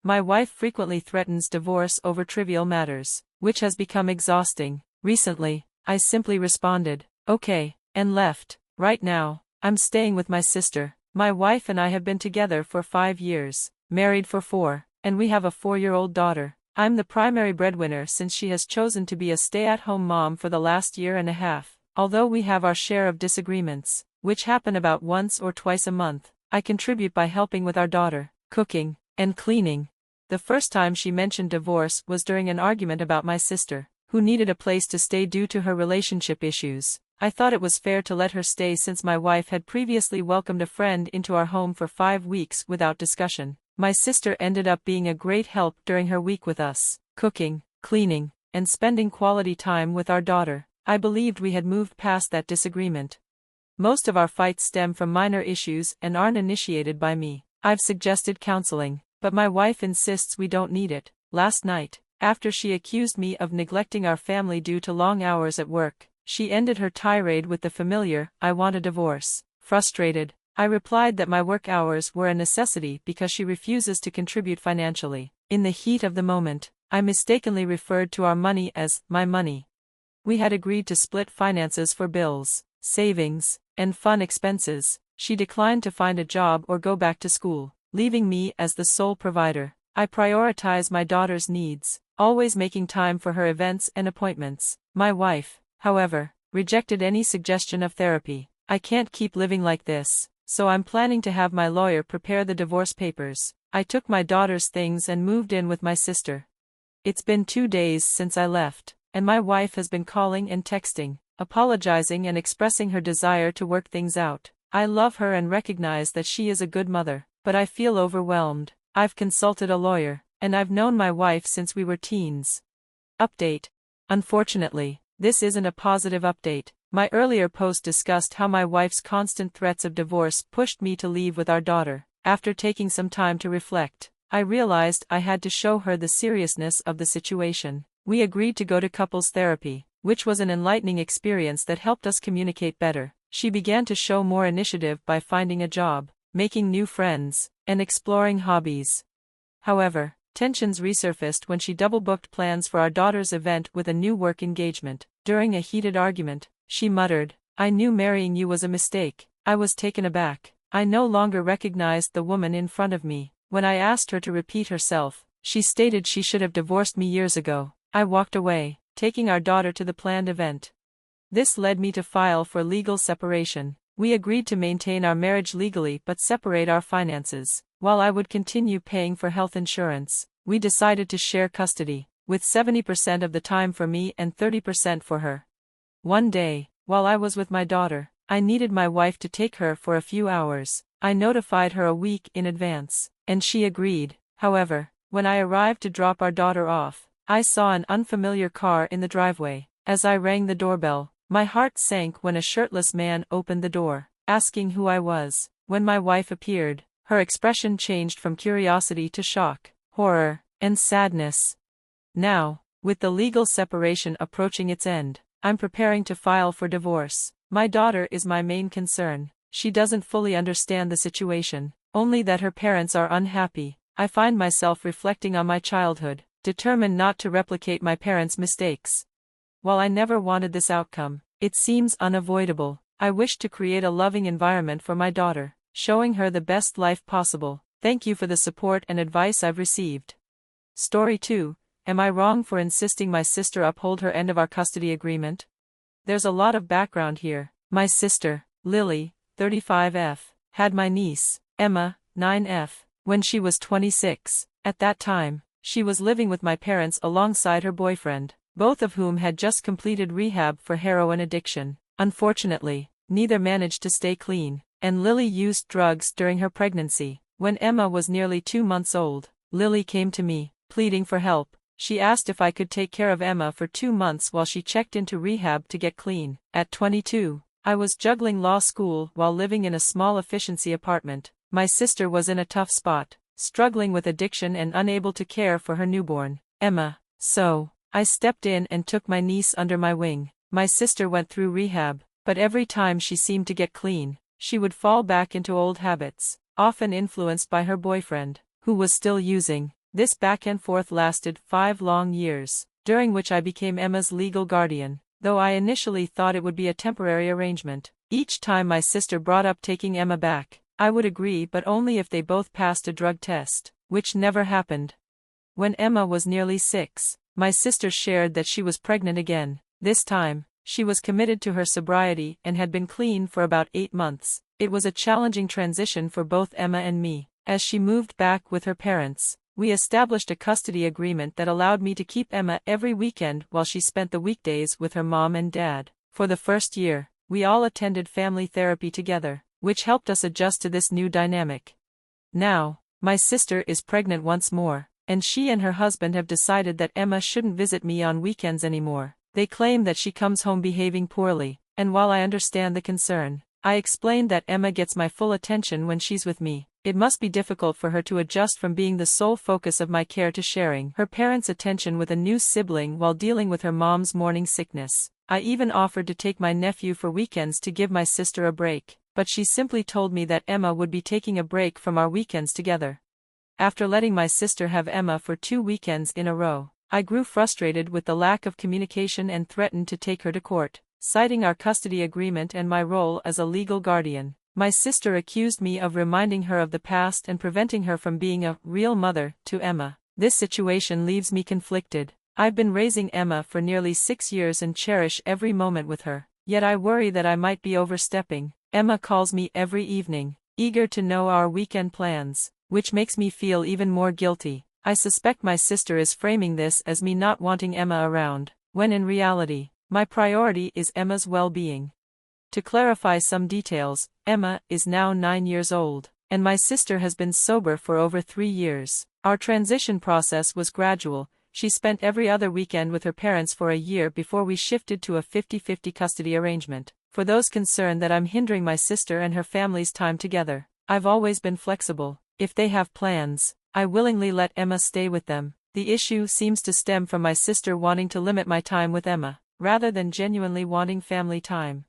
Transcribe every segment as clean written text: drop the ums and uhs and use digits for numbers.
My wife frequently threatens divorce over trivial matters, which has become exhausting. Recently, I simply responded, "Okay," and left. Right now, I'm staying with my sister. My wife and I have been together for 5 years, married for 4, and we have a 4-year-old daughter. I'm the primary breadwinner since she has chosen to be a stay-at-home mom for the last year and a half. Although we have our share of disagreements, which happen about once or twice a month, I contribute by helping with our daughter, cooking, and cleaning. The first time she mentioned divorce was during an argument about my sister, who needed a place to stay due to her relationship issues. I thought it was fair to let her stay since my wife had previously welcomed a friend into our home for 5 weeks without discussion. My sister ended up being a great help during her week with us, cooking, cleaning, and spending quality time with our daughter. I believed we had moved past that disagreement. Most of our fights stem from minor issues and aren't initiated by me. I've suggested counseling, but my wife insists we don't need it. Last night, after she accused me of neglecting our family due to long hours at work, she ended her tirade with the familiar, "I want a divorce." Frustrated, I replied that my work hours were a necessity because she refuses to contribute financially. In the heat of the moment, I mistakenly referred to our money as my money. We had agreed to split finances for bills, savings, and fun expenses. She declined to find a job or go back to school, leaving me as the sole provider. I prioritize my daughter's needs, always making time for her events and appointments. My wife, however, rejected any suggestion of therapy. I can't keep living like this, so I'm planning to have my lawyer prepare the divorce papers. I took my daughter's things and moved in with my sister. It's been 2 days since I left, and my wife has been calling and texting, apologizing and expressing her desire to work things out. I love her and recognize that she is a good mother, but I feel overwhelmed. I've consulted a lawyer, and I've known my wife since we were teens. Update. Unfortunately, this isn't a positive update. My earlier post discussed how my wife's constant threats of divorce pushed me to leave with our daughter. After taking some time to reflect, I realized I had to show her the seriousness of the situation. We agreed to go to couples therapy, which was an enlightening experience that helped us communicate better. She began to show more initiative by finding a job, making new friends, and exploring hobbies. However, tensions resurfaced when she double-booked plans for our daughter's event with a new work engagement. During a heated argument, she muttered, "I knew marrying you was a mistake." I was taken aback. I no longer recognized the woman in front of me. When I asked her to repeat herself, she stated she should have divorced me years ago. I walked away, taking our daughter to the planned event. This led me to file for legal separation. We agreed to maintain our marriage legally but separate our finances. While I would continue paying for health insurance, we decided to share custody, with 70% of the time for me and 30% for her. One day, while I was with my daughter, I needed my wife to take her for a few hours. I notified her a week in advance, and she agreed. However, when I arrived to drop our daughter off, I saw an unfamiliar car in the driveway. As I rang the doorbell, my heart sank when a shirtless man opened the door, asking who I was. When my wife appeared, her expression changed from curiosity to shock, horror, and sadness. Now, with the legal separation approaching its end, I'm preparing to file for divorce. My daughter is my main concern. She doesn't fully understand the situation, only that her parents are unhappy. I find myself reflecting on my childhood, determined not to replicate my parents' mistakes. While I never wanted this outcome, it seems unavoidable. I wish to create a loving environment for my daughter, showing her the best life possible. Thank you for the support and advice I've received. Story 2. Am I wrong for insisting my sister uphold her end of our custody agreement? There's a lot of background here. My sister, Lily, 35F, had my niece, Emma, 9F, when she was 26. At that time, she was living with my parents alongside her boyfriend, both of whom had just completed rehab for heroin addiction. Unfortunately, neither managed to stay clean, and Lily used drugs during her pregnancy. When Emma was nearly 2 months old, Lily came to me, pleading for help. She asked if I could take care of Emma for 2 months while she checked into rehab to get clean. At 22, I was juggling law school while living in a small efficiency apartment. My sister was in a tough spot, struggling with addiction and unable to care for her newborn, Emma. So, I stepped in and took my niece under my wing. My sister went through rehab, but every time she seemed to get clean, she would fall back into old habits, often influenced by her boyfriend, who was still using. This back and forth lasted 5 long years, during which I became Emma's legal guardian, though I initially thought it would be a temporary arrangement. Each time my sister brought up taking Emma back, I would agree, but only if they both passed a drug test, which never happened. When Emma was nearly 6, my sister shared that she was pregnant again. This time, she was committed to her sobriety and had been clean for about 8 months. It was a challenging transition for both Emma and me. As she moved back with her parents, we established a custody agreement that allowed me to keep Emma every weekend while she spent the weekdays with her mom and dad. For the first year, we all attended family therapy together, which helped us adjust to this new dynamic. Now, my sister is pregnant once more, and she and her husband have decided that Emma shouldn't visit me on weekends anymore. They claim that she comes home behaving poorly, and while I understand the concern, I explained that Emma gets my full attention when she's with me. It must be difficult for her to adjust from being the sole focus of my care to sharing her parents' attention with a new sibling while dealing with her mom's morning sickness. I even offered to take my nephew for weekends to give my sister a break, but she simply told me that Emma would be taking a break from our weekends together. After letting my sister have Emma for 2 weekends in a row, I grew frustrated with the lack of communication and threatened to take her to court, citing our custody agreement and my role as a legal guardian. My sister accused me of reminding her of the past and preventing her from being a real mother to Emma. This situation leaves me conflicted. I've been raising Emma for nearly 6 years and cherish every moment with her, yet I worry that I might be overstepping. Emma calls me every evening, eager to know our weekend plans, which makes me feel even more guilty. I suspect my sister is framing this as me not wanting Emma around, when in reality, my priority is Emma's well-being. To clarify some details, Emma is now 9 years old, and my sister has been sober for over 3 years. Our transition process was gradual. She spent every other weekend with her parents for a year before we shifted to a 50-50 custody arrangement. For those concerned that I'm hindering my sister and her family's time together, I've always been flexible. If they have plans, I willingly let Emma stay with them. The issue seems to stem from my sister wanting to limit my time with Emma, rather than genuinely wanting family time.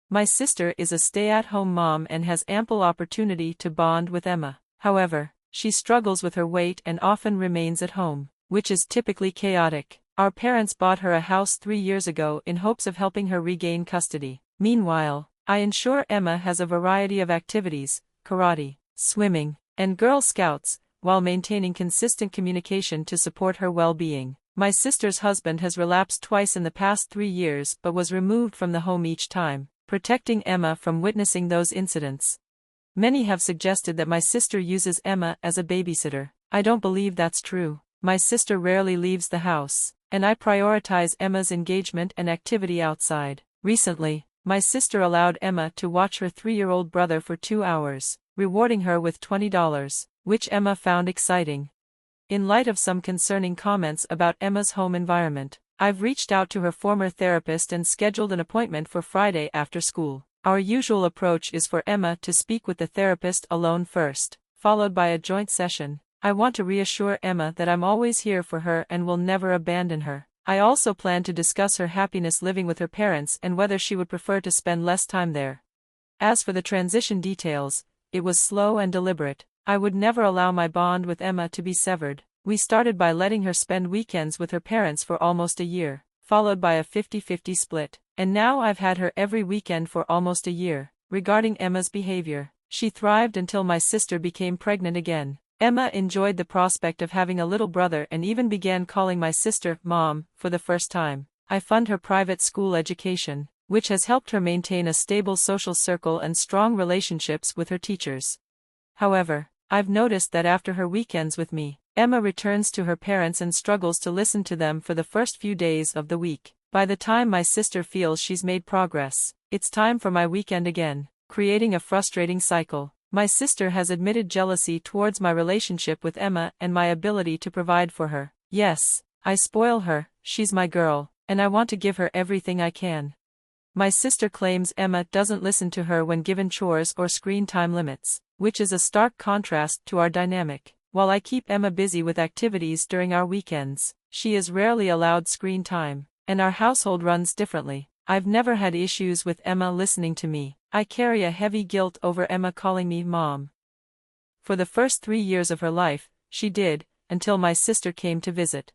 My sister is a stay-at-home mom and has ample opportunity to bond with Emma. However, she struggles with her weight and often remains at home, which is typically chaotic. Our parents bought her a house 3 years ago in hopes of helping her regain custody. Meanwhile, I ensure Emma has a variety of activities, karate, swimming, and Girl Scouts, while maintaining consistent communication to support her well-being. My sister's husband has relapsed twice in the past 3 years but was removed from the home each time, protecting Emma from witnessing those incidents. Many have suggested that my sister uses Emma as a babysitter. I don't believe that's true. My sister rarely leaves the house, and I prioritize Emma's engagement and activity outside. Recently, my sister allowed Emma to watch her 3-year-old brother for 2 hours, rewarding her with $20, which Emma found exciting. In light of some concerning comments about Emma's home environment, I've reached out to her former therapist and scheduled an appointment for Friday after school. Our usual approach is for Emma to speak with the therapist alone first, followed by a joint session. I want to reassure Emma that I'm always here for her and will never abandon her. I also plan to discuss her happiness living with her parents and whether she would prefer to spend less time there. As for the transition details, it was slow and deliberate. I would never allow my bond with Emma to be severed. We started by letting her spend weekends with her parents for almost a year, followed by a 50-50 split, and now I've had her every weekend for almost a year. Regarding Emma's behavior, she thrived until my sister became pregnant again. Emma enjoyed the prospect of having a little brother and even began calling my sister Mom for the first time. I fund her private school education, which has helped her maintain a stable social circle and strong relationships with her teachers. However, I've noticed that after her weekends with me, Emma returns to her parents and struggles to listen to them for the first few days of the week. By the time my sister feels she's made progress, it's time for my weekend again, creating a frustrating cycle. My sister has admitted jealousy towards my relationship with Emma and my ability to provide for her. Yes, I spoil her, she's my girl, and I want to give her everything I can. My sister claims Emma doesn't listen to her when given chores or screen time limits, which is a stark contrast to our dynamic. While I keep Emma busy with activities during our weekends, she is rarely allowed screen time, and our household runs differently. I've never had issues with Emma listening to me. I carry a heavy guilt over Emma calling me Mom. For the first 3 years of her life, she did, until my sister came to visit.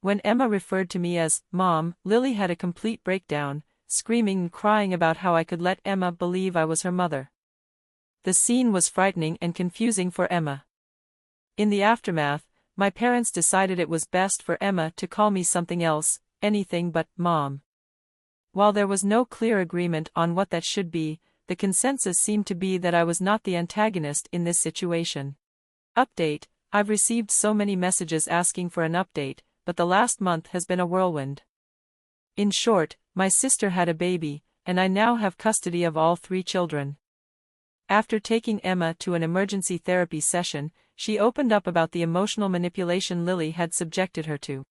When Emma referred to me as Mom, Lily had a complete breakdown, screaming and crying about how I could let Emma believe I was her mother. The scene was frightening and confusing for Emma. In the aftermath, my parents decided it was best for Emma to call me something else, anything but Mom. While there was no clear agreement on what that should be, the consensus seemed to be that I was not the antagonist in this situation. Update: I've received so many messages asking for an update, but the last month has been a whirlwind. In short, my sister had a baby, and I now have custody of all 3 children. After taking Emma to an emergency therapy session, she opened up about the emotional manipulation Lily had subjected her to.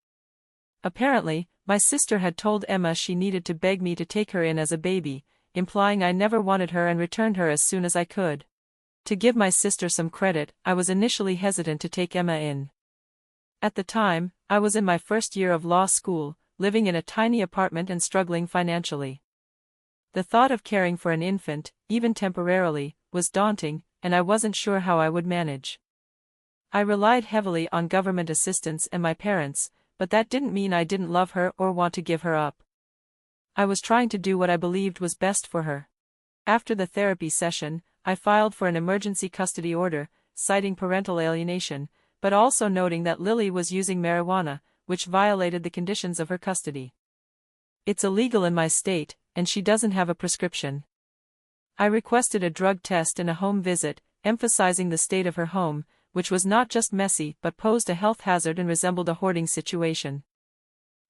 Apparently, my sister had told Emma she needed to beg me to take her in as a baby, implying I never wanted her and returned her as soon as I could. To give my sister some credit, I was initially hesitant to take Emma in. At the time, I was in my first year of law school, living in a tiny apartment and struggling financially. The thought of caring for an infant, even temporarily, was daunting, and I wasn't sure how I would manage. I relied heavily on government assistance and my parents, but that didn't mean I didn't love her or want to give her up. I was trying to do what I believed was best for her. After the therapy session, I filed for an emergency custody order, citing parental alienation, but also noting that Lily was using marijuana, which violated the conditions of her custody. It's illegal in my state, and she doesn't have a prescription. I requested a drug test and a home visit, emphasizing the state of her home, which was not just messy but posed a health hazard and resembled a hoarding situation.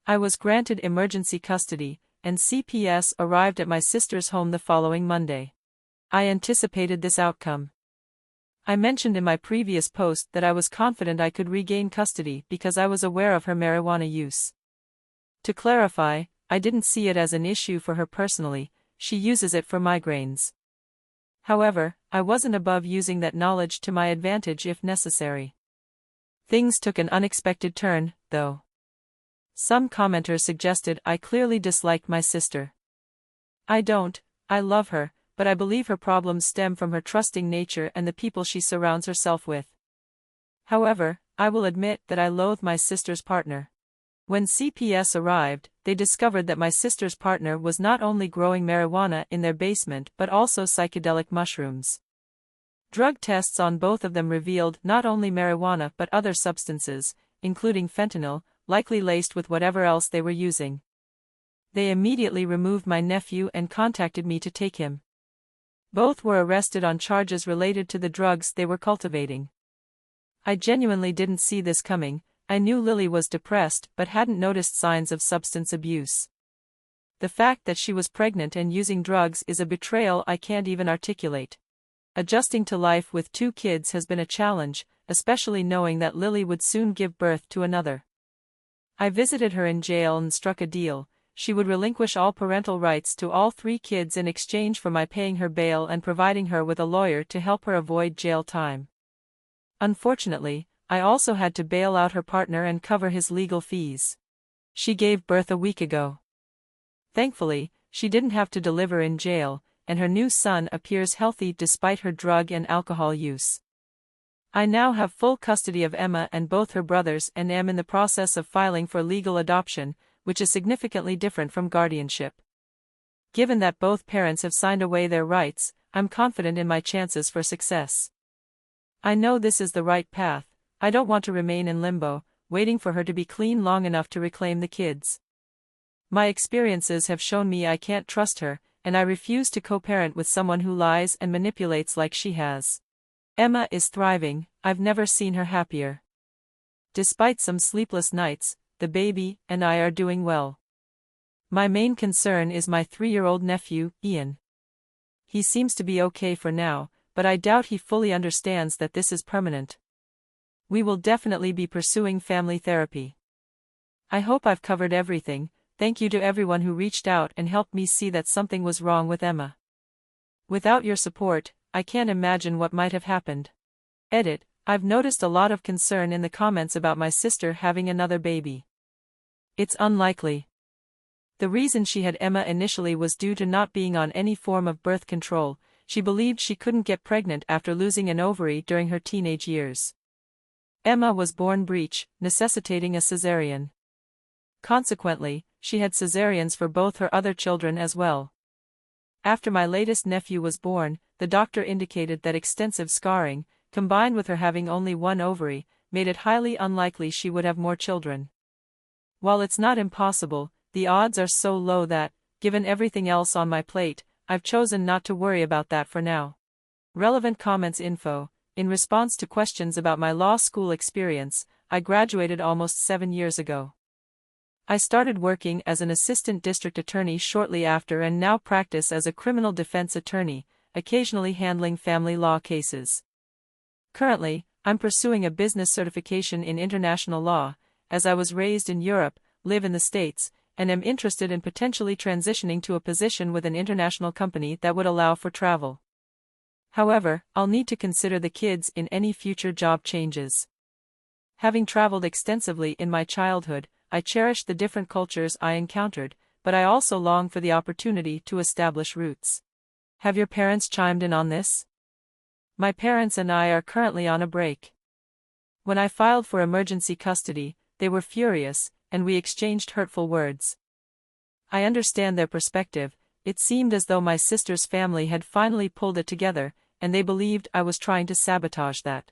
I was granted emergency custody, and CPS arrived at my sister's home the following Monday. I anticipated this outcome. I mentioned in my previous post that I was confident I could regain custody because I was aware of her marijuana use. To clarify, I didn't see it as an issue for her personally, she uses it for migraines. However, I wasn't above using that knowledge to my advantage if necessary. Things took an unexpected turn, though. Some commenters suggested I clearly disliked my sister. I don't, I love her, but I believe her problems stem from her trusting nature and the people she surrounds herself with. However, I will admit that I loathe my sister's partner. When CPS arrived, they discovered that my sister's partner was not only growing marijuana in their basement but also psychedelic mushrooms. Drug tests on both of them revealed not only marijuana but other substances, including fentanyl, likely laced with whatever else they were using. They immediately removed my nephew and contacted me to take him. Both were arrested on charges related to the drugs they were cultivating. I genuinely didn't see this coming. I knew Lily was depressed but hadn't noticed signs of substance abuse. The fact that she was pregnant and using drugs is a betrayal I can't even articulate. Adjusting to life with 2 kids has been a challenge, especially knowing that Lily would soon give birth to another. I visited her in jail and struck a deal. She would relinquish all parental rights to all 3 kids in exchange for my paying her bail and providing her with a lawyer to help her avoid jail time. Unfortunately, I also had to bail out her partner and cover his legal fees. She gave birth a week ago. Thankfully, she didn't have to deliver in jail, and her new son appears healthy despite her drug and alcohol use. I now have full custody of Emma and both her brothers and am in the process of filing for legal adoption, which is significantly different from guardianship. Given that both parents have signed away their rights, I'm confident in my chances for success. I know this is the right path. I don't want to remain in limbo, waiting for her to be clean long enough to reclaim the kids. My experiences have shown me I can't trust her, and I refuse to co-parent with someone who lies and manipulates like she has. Emma is thriving. I've never seen her happier. Despite some sleepless nights, the baby and I are doing well. My main concern is my 3-year-old nephew, Ian. He seems to be okay for now, but I doubt he fully understands that this is permanent. We will definitely be pursuing family therapy. I hope I've covered everything. Thank you to everyone who reached out and helped me see that something was wrong with Emma. Without your support, I can't imagine what might have happened. Edit: I've noticed a lot of concern in the comments about my sister having another baby. It's unlikely. The reason she had Emma initially was due to not being on any form of birth control. She believed she couldn't get pregnant after losing an ovary during her teenage years. Emma was born breech, necessitating a cesarean. Consequently, she had cesareans for both her other children as well. After my latest nephew was born, the doctor indicated that extensive scarring, combined with her having only one ovary, made it highly unlikely she would have more children. While it's not impossible, the odds are so low that, given everything else on my plate, I've chosen not to worry about that for now. Relevant comments info. In response to questions about my law school experience, I graduated almost 7 years ago. I started working as an assistant district attorney shortly after and now practice as a criminal defense attorney, occasionally handling family law cases. Currently, I'm pursuing a business certification in international law, as I was raised in Europe, live in the States, and am interested in potentially transitioning to a position with an international company that would allow for travel. However, I'll need to consider the kids in any future job changes. Having traveled extensively in my childhood, I cherished the different cultures I encountered, but I also long for the opportunity to establish roots. Have your parents chimed in on this? My parents and I are currently on a break. When I filed for emergency custody, they were furious, and we exchanged hurtful words. I understand their perspective. It seemed as though my sister's family had finally pulled it together, and they believed I was trying to sabotage that.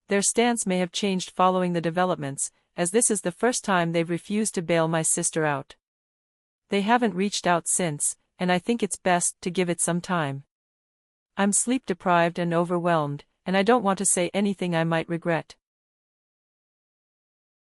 Their stance may have changed following the developments, as this is the first time they've refused to bail my sister out. They haven't reached out since, and I think it's best to give it some time. I'm sleep-deprived and overwhelmed, and I don't want to say anything I might regret.